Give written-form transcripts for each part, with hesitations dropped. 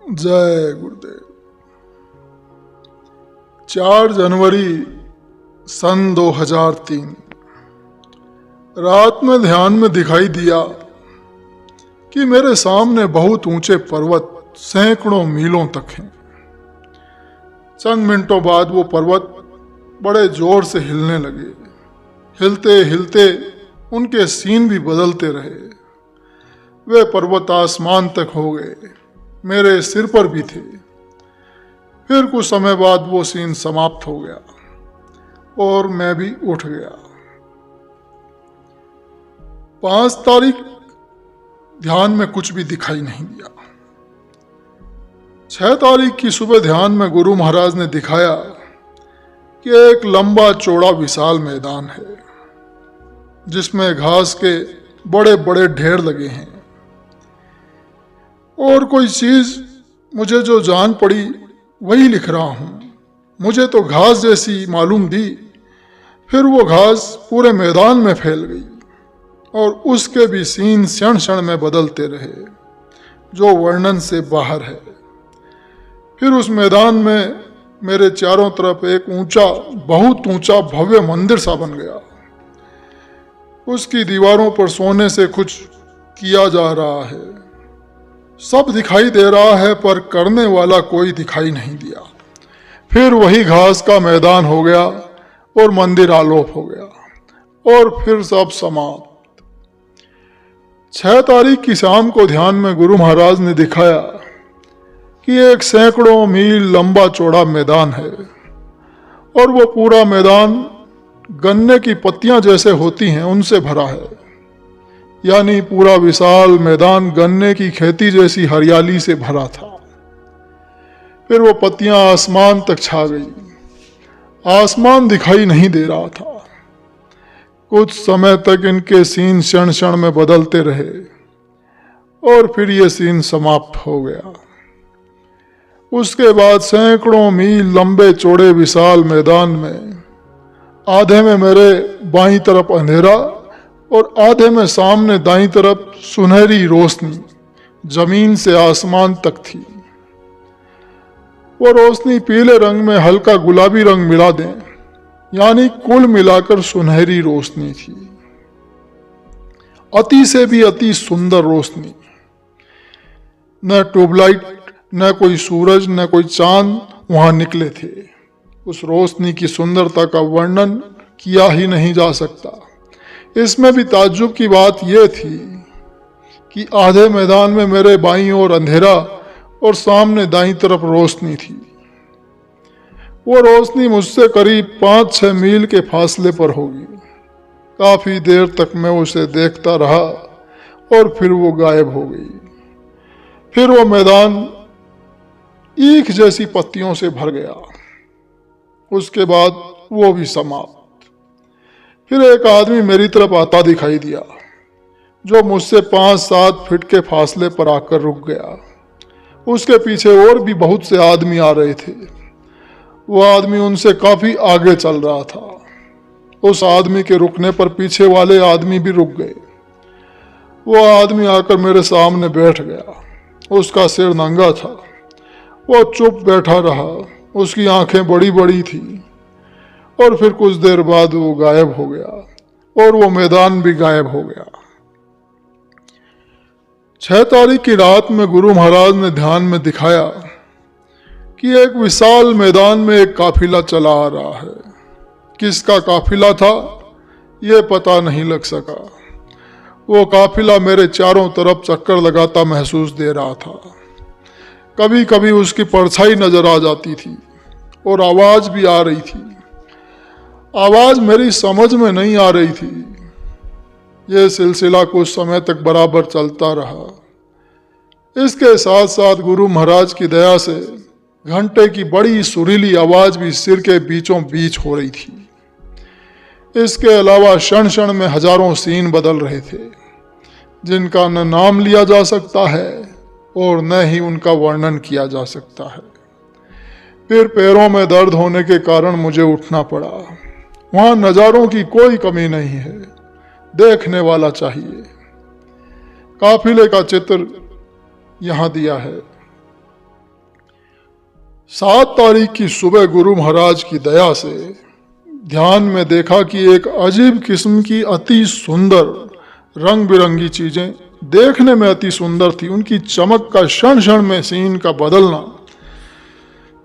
जय गुरुदेव। 4 जनवरी सन 2003 रात में ध्यान में दिखाई दिया कि मेरे सामने बहुत ऊंचे पर्वत सैकड़ों मीलों तक हैं। चंद मिनटों बाद वो पर्वत बड़े जोर से हिलने लगे। हिलते हिलते उनके सीन भी बदलते रहे। वे पर्वत आसमान तक हो गए, मेरे सिर पर भी थे। फिर कुछ समय बाद वो सीन समाप्त हो गया और मैं भी उठ गया। 5 तारीख ध्यान में कुछ भी दिखाई नहीं दिया। 6 तारीख की सुबह ध्यान में गुरु महाराज ने दिखाया कि एक लंबा चौड़ा विशाल मैदान है जिसमें घास के बड़े बड़े ढेर लगे हैं। और कोई चीज मुझे जो जान पड़ी वही लिख रहा हूं। मुझे तो घास जैसी मालूम दी, फिर वो घास पूरे मैदान में फैल गई और उसके भी सीन क्षण क्षण में बदलते रहे जो वर्णन से बाहर है। फिर उस मैदान में मेरे चारों तरफ एक ऊंचा, बहुत ऊंचा भव्य मंदिर सा बन गया। उसकी दीवारों पर सोने से कुछ किया जा रहा है। सब दिखाई दे रहा है पर करने वाला कोई दिखाई नहीं दिया। फिर वही घास का मैदान हो गया और मंदिर आलोप हो गया और फिर सब समाप्त। 6 तारीख की शाम को ध्यान में गुरु महाराज ने दिखाया कि एक सैकड़ों मील लंबा चौड़ा मैदान है और वो पूरा मैदान गन्ने की पत्तियां जैसे होती हैं उनसे भरा है। यानी पूरा विशाल मैदान गन्ने की खेती जैसी हरियाली से भरा था। फिर वो पत्तियां आसमान तक छा गई। आसमान दिखाई नहीं दे रहा था। कुछ समय तक इनके सीन क्षण क्षण में बदलते रहे और फिर ये सीन समाप्त हो गया। उसके बाद सैकड़ों मील लंबे चौड़े विशाल मैदान में आधे में मेरे बाईं तरफ अंधेरा और आधे में सामने दाईं तरफ सुनहरी रोशनी जमीन से आसमान तक थी। वो रोशनी पीले रंग में हल्का गुलाबी रंग मिला दें, यानी कुल मिलाकर सुनहरी रोशनी थी। अति से भी अति सुंदर रोशनी। न ट्यूबलाइट, न कोई सूरज, न कोई चांद वहां निकले थे। उस रोशनी की सुंदरता का वर्णन किया ही नहीं जा सकता। इसमें भी ताज्जुब की बात यह थी कि आधे मैदान में मेरे बाईं ओर अंधेरा और सामने दाईं तरफ रोशनी थी। वो रोशनी मुझसे करीब 5-6 मील के फासले पर होगी। काफी देर तक मैं उसे देखता रहा और फिर वो गायब हो गई। फिर वो मैदान ईख जैसी पत्तियों से भर गया। उसके बाद वो भी समाप्त। फिर एक आदमी मेरी तरफ आता दिखाई दिया जो मुझसे 5-7 फीट के फासले पर आकर रुक गया। उसके पीछे और भी बहुत से आदमी आ रहे थे। वो आदमी उनसे काफी आगे चल रहा था। उस आदमी के रुकने पर पीछे वाले आदमी भी रुक गए। वो आदमी आकर मेरे सामने बैठ गया। उसका सिर नंगा था। वो चुप बैठा रहा। उसकी आंखें बड़ी बड़ी थी और फिर कुछ देर बाद वो गायब हो गया और वो मैदान भी गायब हो गया। 6 तारीख की रात में गुरु महाराज ने ध्यान में दिखाया कि एक विशाल मैदान में एक काफिला चला आ रहा है। किसका काफिला था ये पता नहीं लग सका। वो काफिला मेरे चारों तरफ चक्कर लगाता महसूस दे रहा था। कभी कभी उसकी परछाई नजर आ जाती थी और आवाज भी आ रही थी। आवाज मेरी समझ में नहीं आ रही थी। यह सिलसिला कुछ समय तक बराबर चलता रहा। इसके साथ साथ गुरु महाराज की दया से घंटे की बड़ी सुरीली आवाज भी सिर के बीचों बीच हो रही थी। इसके अलावा क्षण क्षण में हजारों सीन बदल रहे थे जिनका न नाम लिया जा सकता है और न ही उनका वर्णन किया जा सकता है। फिर पैरों में दर्द होने के कारण मुझे उठना पड़ा। वहां नजारों की कोई कमी नहीं है, देखने वाला चाहिए। काफिले का चित्र यहाँ दिया है। 7 तारीख की सुबह गुरु महाराज की दया से ध्यान में देखा कि एक अजीब किस्म की अति सुंदर रंग बिरंगी चीजें देखने में अति सुंदर थी। उनकी चमक का क्षण क्षण में सीन का बदलना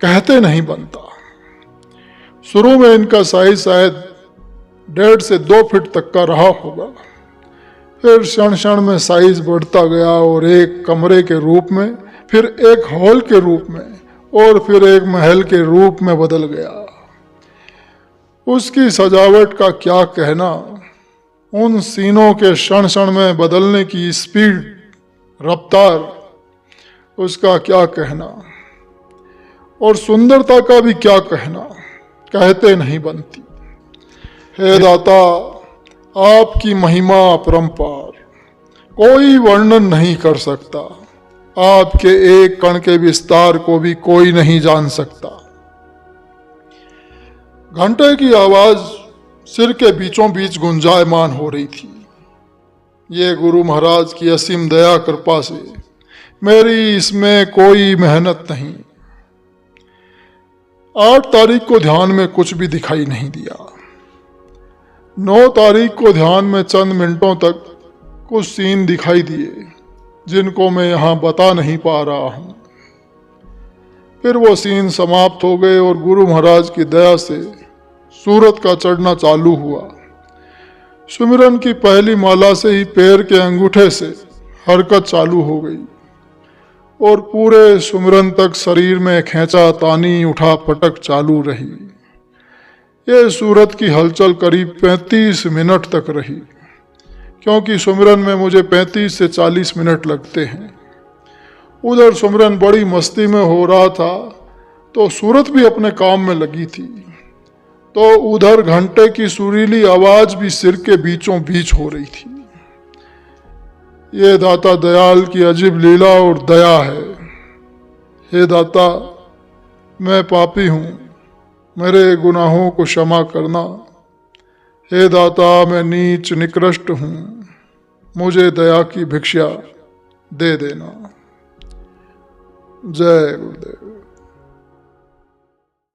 कहते नहीं बनता। शुरू में इनका साइज शायद 1.5 से 2 फीट तक का रहा होगा, फिर क्षण क्षण में साइज बढ़ता गया और एक कमरे के रूप में, फिर एक हॉल के रूप में और फिर एक महल के रूप में बदल गया। उसकी सजावट का क्या कहना, उन सीनों के क्षण क्षण में बदलने की स्पीड, रफ्तार, उसका क्या कहना, और सुंदरता का भी क्या कहना, कहते नहीं बनती। हे दाता, आपकी महिमा अपरंपार, कोई वर्णन नहीं कर सकता। आपके एक कण के विस्तार को भी कोई नहीं जान सकता। घंटे की आवाज सिर के बीचों बीच गुंजायमान हो रही थी। ये गुरु महाराज की असीम दया कृपा से, मेरी इसमें कोई मेहनत नहीं। 8 तारीख को ध्यान में कुछ भी दिखाई नहीं दिया। 9 तारीख को ध्यान में चंद मिनटों तक कुछ सीन दिखाई दिए जिनको मैं यहाँ बता नहीं पा रहा हूँ। फिर वो सीन समाप्त हो गए और गुरु महाराज की दया से सूरत का चढ़ना चालू हुआ। सुमिरन की पहली माला से ही पैर के अंगूठे से हरकत चालू हो गई और पूरे सुमिरन तक शरीर में खींचा तानी उठा पटक चालू रही। ये सूरत की हलचल करीब 35 मिनट तक रही, क्योंकि सुमिरन में मुझे 35 से 40 मिनट लगते हैं। उधर सुमिरन बड़ी मस्ती में हो रहा था तो सूरत भी अपने काम में लगी थी, तो उधर घंटे की सुरीली आवाज भी सिर के बीचों बीच हो रही थी। ये दाता दयाल की अजीब लीला और दया है। हे दाता, मैं पापी हूँ, मेरे गुनाहों को क्षमा करना। हे दाता, मैं नीच निकृष्ट हूँ, मुझे दया की भिक्षा दे देना। जय गुरुदेव।